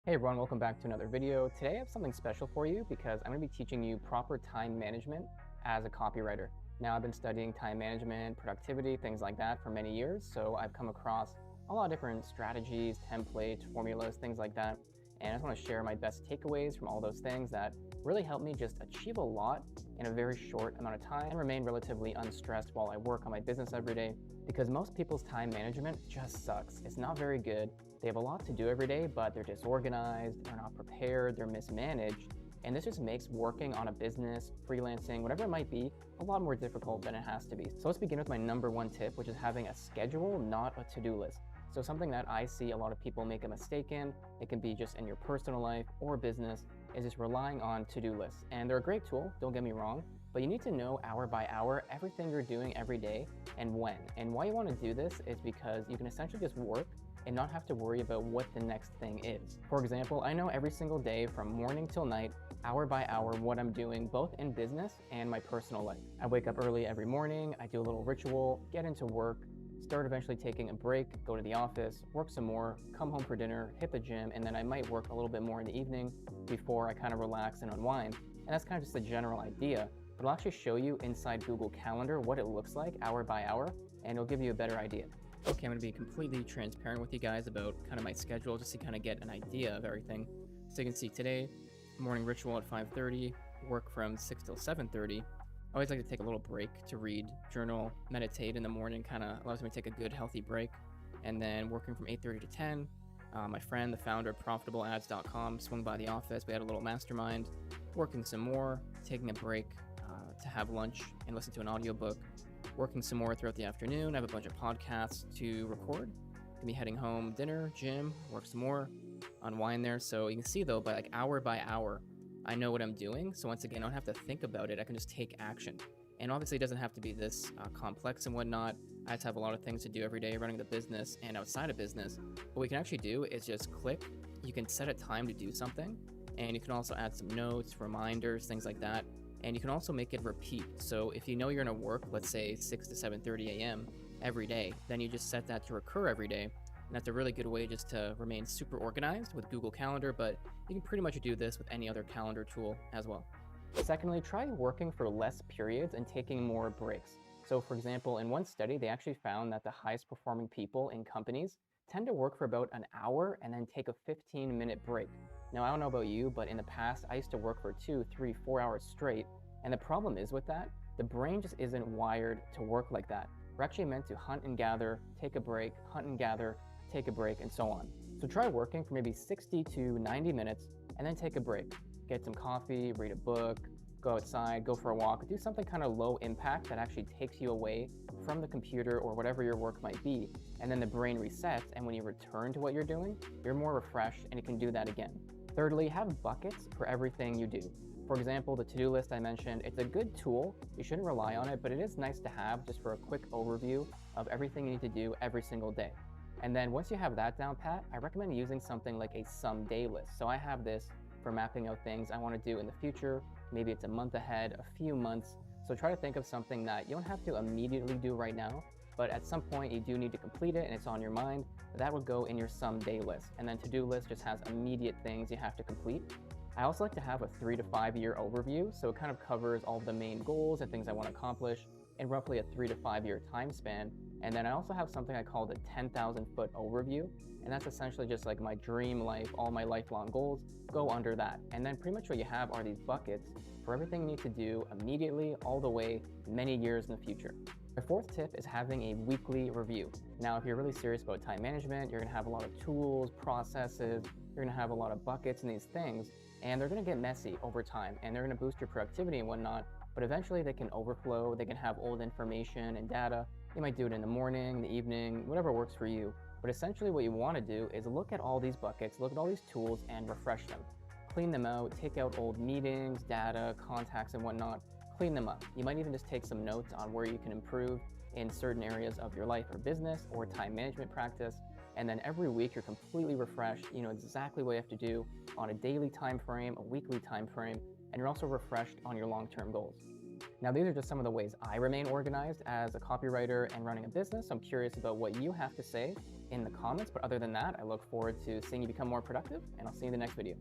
Hey everyone, welcome back to another video. Today I have something special for you because I'm going to be teaching you proper time management as a copywriter. Now I've been studying time management, productivity, things like that for many years, so I've come across a lot of different strategies, templates, formulas, things like that. And I just want to share my best takeaways from all those things that really help me just achieve a lot in a very short amount of time and remain relatively unstressed while I work on my business every day. Because most people's time management just sucks. It's not very good. They have a lot to do every day, but they're disorganized, they're not prepared, they're mismanaged. And this just makes working on a business, freelancing, whatever it might be, a lot more difficult than it has to be. So let's begin with my number one tip, which is having a schedule, not a to-do list. So something that I see a lot of people make a mistake in, it can be just in your personal life or business, is just relying on to-do lists. And they're a great tool, don't get me wrong, but you need to know hour by hour everything you're doing every day and when. And why you want to do this is because you can essentially just work and not have to worry about what the next thing is. For example, I know every single day from morning till night, hour by hour, what I'm doing both in business and my personal life. I wake up early every morning, I do a little ritual, get into work, start eventually taking a break, go to the office, work some more, come home for dinner, hit the gym, and then I might work a little bit more in the evening before I kind of relax and unwind. And that's kind of just the general idea, but I'll actually show you inside Google Calendar what it looks like hour by hour, and it'll give you a better idea. Okay, I'm going to be completely transparent with you guys about kind of my schedule just to kind of get an idea of everything. So you can see today, morning ritual at 5:30, work from 6 till 7:30. I always like to take a little break to read, journal, meditate in the morning, kind of allows me to take a good healthy break. And then working from 8:30 to 10, my friend, the founder of profitableads.com, swung by the office. We had a little mastermind, working some more, taking a break to have lunch and listen to an audiobook, working some more throughout the afternoon. I have a bunch of podcasts to record. Gonna be heading home, dinner, gym, work some more, unwind there. So you can see though, by hour by hour, I know what I'm doing. So once again, I don't have to think about it. I can just take action. And obviously it doesn't have to be this complex and whatnot. I just have a lot of things to do every day running the business and outside of business. What we can actually do is just click. You can set a time to do something, and you can also add some notes, reminders, things like that. And you can also make it repeat. So if you know you're gonna work, let's say 6 to 7:30 a.m. every day, then you just set that to recur every day. And that's a really good way just to remain super organized with Google Calendar, but you can pretty much do this with any other calendar tool as well. Secondly, try working for less periods and taking more breaks. So for example, in one study, they actually found that the highest performing people in companies tend to work for about an hour and then take a 15-minute break. Now, I don't know about you, but in the past, I used to work for 2, 3, 4 hours straight. And the problem is with that, the brain just isn't wired to work like that. We're actually meant to hunt and gather, take a break, hunt and gather, take a break, and so on. So try working for maybe 60 to 90 minutes and then take a break. Get some coffee, read a book, go outside, go for a walk, do something kind of low impact that actually takes you away from the computer or whatever your work might be. And then the brain resets, and when you return to what you're doing, you're more refreshed and you can do that again. Thirdly, have buckets for everything you do. For example, the to-do list I mentioned, it's a good tool. You shouldn't rely on it, but it is nice to have just for a quick overview of everything you need to do every single day. And then once you have that down pat, I recommend using something like a someday list. So I have this for mapping out things I want to do in the future. Maybe it's a month ahead, a few months. So try to think of something that you don't have to immediately do right now, but at some point you do need to complete it and it's on your mind. That would go in your someday list. And then to-do list just has immediate things you have to complete. I also like to have a 3 to 5 year overview, so it kind of covers all the main goals and things I want to accomplish in roughly a 3 to 5 year time span. And then I also have something I call the 10,000 foot overview, and that's essentially just like my dream life, all my lifelong goals go under that. And then pretty much what you have are these buckets for everything you need to do immediately all the way many years in the future. My fourth tip is having a weekly review. Now, if you're really serious about time management, you're gonna have a lot of tools, processes, you're gonna have a lot of buckets and these things, and they're gonna get messy over time, and they're gonna boost your productivity and whatnot, but eventually they can overflow, they can have old information and data. You might do it in the morning, the evening, whatever works for you. But essentially what you wanna do is look at all these buckets, look at all these tools and refresh them. Clean them out, take out old meetings, data, contacts and whatnot, clean them up. You might even just take some notes on where you can improve in certain areas of your life or business or time management practice. And then every week you're completely refreshed. You know exactly what you have to do on a daily time frame, a weekly time frame, and you're also refreshed on your long-term goals. Now, these are just some of the ways I remain organized as a copywriter and running a business. I'm curious about what you have to say in the comments. But other than that, I look forward to seeing you become more productive, and I'll see you in the next video.